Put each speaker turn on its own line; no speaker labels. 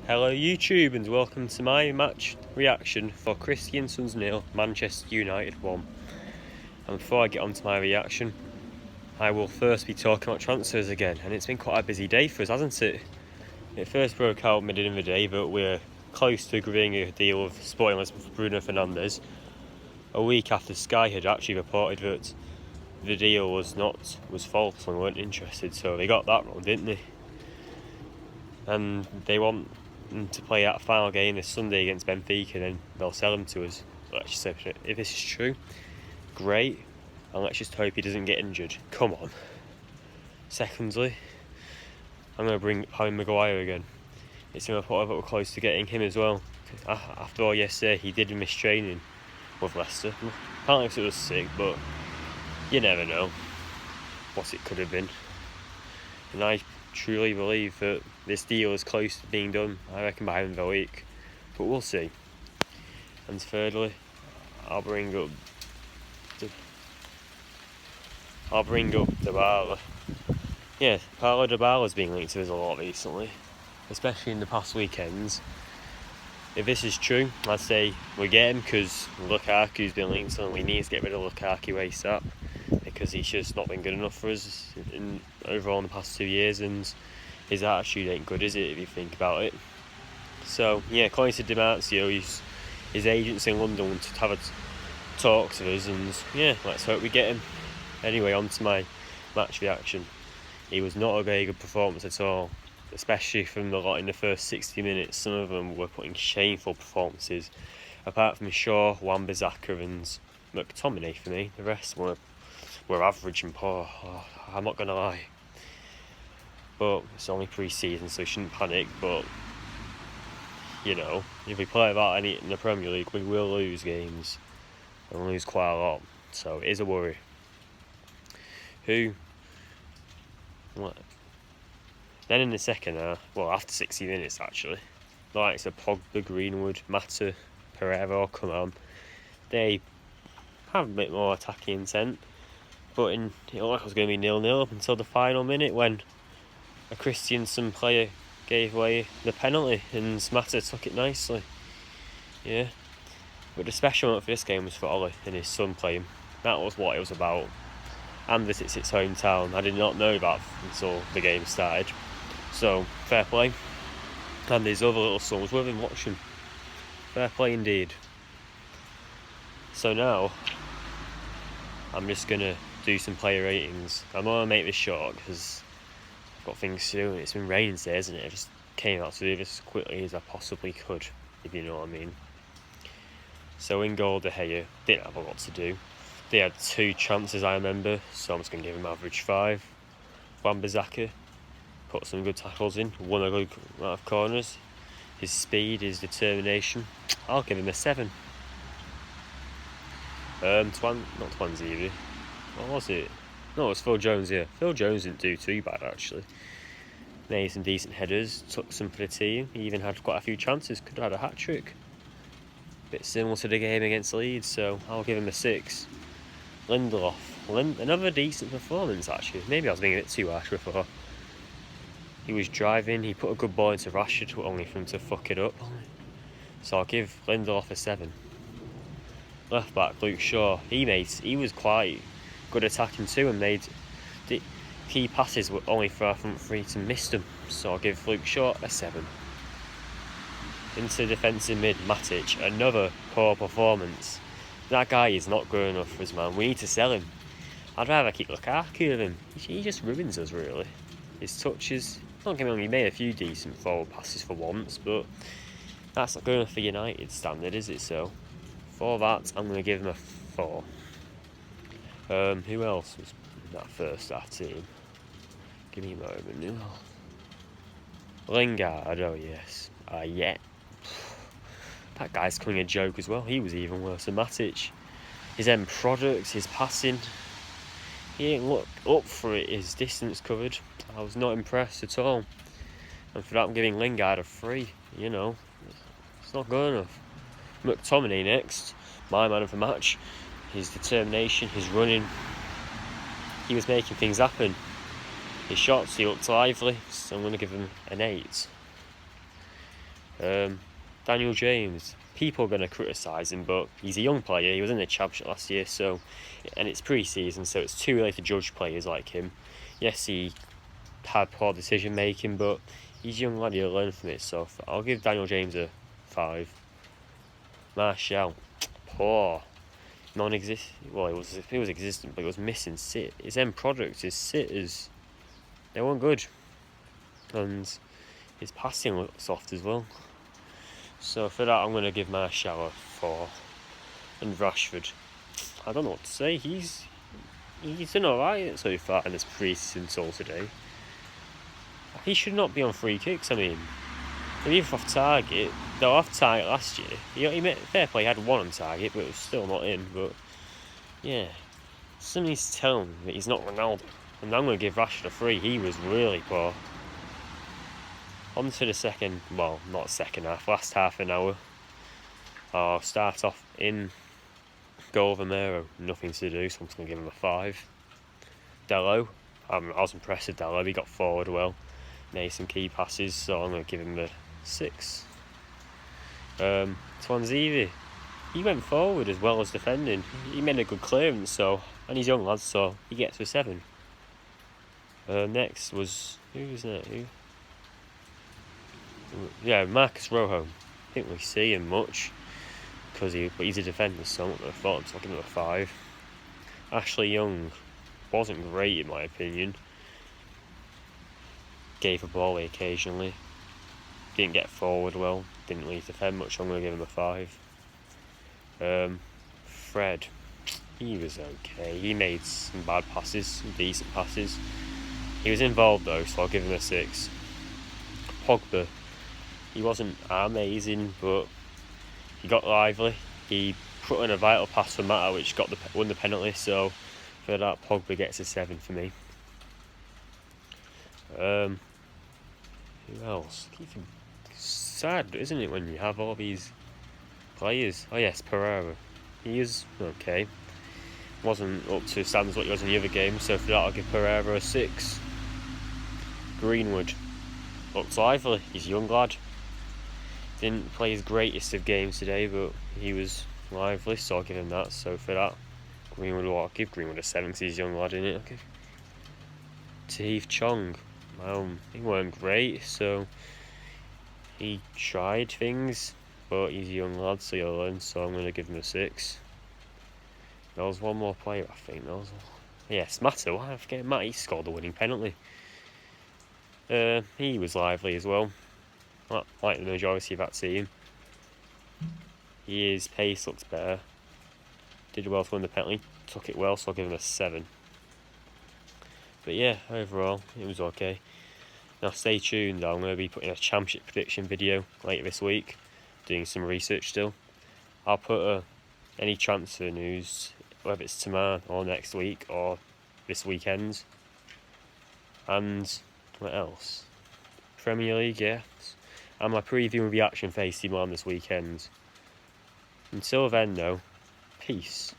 Hello YouTube and welcome to my match reaction for Kristiansund 0, Manchester United 1. And before I get on to my reaction, I will first be talking about transfers again, and it's been quite a busy day for us, hasn't it? It first broke out mid in the day, but we're close to agreeing a deal with Sporting Lisbon for Bruno Fernandes, a week after Sky had actually reported that the deal was false and weren't interested, so they got that wrong, didn't they? And they want to play that final game this Sunday against Benfica, and then they'll sell him to us. Let's just say, if this is true, great, and let's just hope he doesn't get injured. Come on. Secondly, I'm going to bring Harry Maguire again. It's going to put a little close to getting him as well. After all, yesterday he did miss training with Leicester. Apparently it was sick, but you never know what it could have been. And I truly believe that this deal is close to being done. I reckon by the end of the week, but we'll see. And thirdly, I'll bring up Dybala. Yeah, Paulo Dybala's been linked to us a lot recently, especially in the past weekends. If this is true, I'd say we get him because Lukaku's been linked to him. We need to get rid of Lukaku ASAP because he's just not been good enough for us overall in the past 2 years, and his attitude ain't good, is it, if you think about it? So yeah, according to Di Marzio, his agents in London want to have a talk to us, and yeah, let's hope we get him. Anyway, on to my match reaction. It was not a very good performance at all, especially from the lot in the first 60 minutes. Some of them were putting shameful performances. Apart from Shaw, Wan-Bissaka and McTominay for me, the rest were average and poor. I'm not going to lie. But it's only pre-season, so you shouldn't panic. But, you know, if we play about any in the Premier League, we will lose games. And lose quite a lot. So it is a worry. What? Then in the second half, after 60 minutes actually, the likes of Pogba, Greenwood, Mata, Pereira all come on. They have a bit more attacking intent, but it looked like it was going to be 0-0 up until the final minute when a Kristiansund player gave away the penalty and Mata took it nicely. Yeah, but the special moment for this game was for Ollie and his son playing. That was what it was about. And that it's its hometown. I did not know that until the game started. So, fair play. And his other little son was with him watching. Fair play indeed. So now, I'm just going to do some player ratings. I'm going to make this short because I've got things to do. It's been raining today, isn't it? I just came out to do this as quickly as I possibly could, if you know what I mean. So in goal, De Gea didn't have a lot to do. They had 2 chances, I remember, so I'm just going to give him average 5. Wan-Bissaka put some good tackles in, won a good amount of corners. His speed, his determination, I'll give him a 7. Not Twanzebe. What was it? No, it was Phil Jones, yeah. Phil Jones didn't do too bad, actually. Made some decent headers, took some for the team. He even had quite a few chances, could have had a hat-trick. Bit similar to the game against Leeds, so I'll give him a 6. Lindelof, another decent performance actually. Maybe I was being a bit too harsh before. He was driving, he put a good ball into Rashford, only for him to fuck it up. So I'll give Lindelof a 7. Left back, Luke Shaw, he was quite good attacking too and made the key passes were only for our front three to miss them. So I'll give Luke Shaw a 7. Into defensive mid, Matic, another poor performance. That guy is not good enough for us, man. We need to sell him. I'd rather keep Lukaku with him. He just ruins us, really. His touches, don't get me wrong, he made a few decent forward passes for once, but that's not good enough for United standard, is it? So, for that, I'm going to give him a 4. Who else was in that first team? Give me a moment. Lingard, oh yes. Yeah. That guy's becoming a joke as well. He was even worse than Matic. His end products, his passing, he didn't look up for it. His distance covered, I was not impressed at all. And for that, I'm giving Lingard a 3. You know, it's not good enough. McTominay next, my man of the match. His determination, his running, he was making things happen. His shots, he looked lively, so I'm going to give him an 8. Daniel James. People are going to criticise him, but he's a young player. He was in the championship last year, and it's pre-season, so it's too early to judge players like him. Yes, he had poor decision making, but he's a young lad. He'll learn from it. So I'll give Daniel James a 5. Martial, poor, non-existent. Well, it was existent, but it was missing sit. His end product, his sitters, they weren't good, and his passing looked soft as well. So for that, I'm going to give Martial a 4. And Rashford, I don't know what to say. He's done alright so far in this pre-season tour today. He should not be on free kicks. I mean, even off target. They were off target last year. He made fair play. He had 1 on target, but it was still not in. But yeah, somebody's telling me that he's not Ronaldo, and I'm going to give Rashford a 3. He was really poor. On to the second, well, not second half, last half an hour. I'll start off in goal of Romero, nothing to do, so I'm just going to give him a 5. Dello, I was impressed with Dello. He got forward well, made some key passes, so I'm going to give him a 6. Swansea, he went forward as well as defending. He made a good clearance, and he's young lad, so he gets a 7. Next was, who was that? Yeah, Marcus Rojo. Didn't really see him much but he's a defender, so I'm not going to fault him, so I'll give him a 5. Ashley Young wasn't great in my opinion. Gave a ball occasionally. Didn't get forward well. Didn't really defend much, so I'm going to give him a 5. Fred, he was okay. He made some bad passes, some decent passes. He was involved though, so I'll give him a 6. Pogba, he wasn't amazing, but he got lively. He put in a vital pass for Mata, which won the penalty. So for that, Pogba gets a 7 for me. Who else? It's sad, isn't it, when you have all these players? Oh yes, Pereira. He is okay. Wasn't up to standards what he was in the other game. So for that, I'll give Pereira a 6. Greenwood looked lively. He's a young lad. Didn't play his greatest of games today, but he was lively, so I'll give him that. So for that, I'll give Greenwood a 7 because he's a young lad, in it. Okay. Tahith Chong, he weren't great, so he tried things, but he's a young lad, so he'll learn. So I'm going to give him a 6. There was one more player, I think. Yes, Mata. Why am I forgetting Mata? He scored the winning penalty. He was lively as well. Like the majority of that team. His pace looks better. Did well to win the penalty. Took it well, so I'll give him a 7. But yeah, overall, it was okay. Now stay tuned. I'm going to be putting a championship prediction video later this week. Doing some research still. I'll put any transfer news, whether it's tomorrow or next week or this weekend. And what else? Premier League, yes. And my preview and reaction for AC Milan this weekend. Until then, though, peace.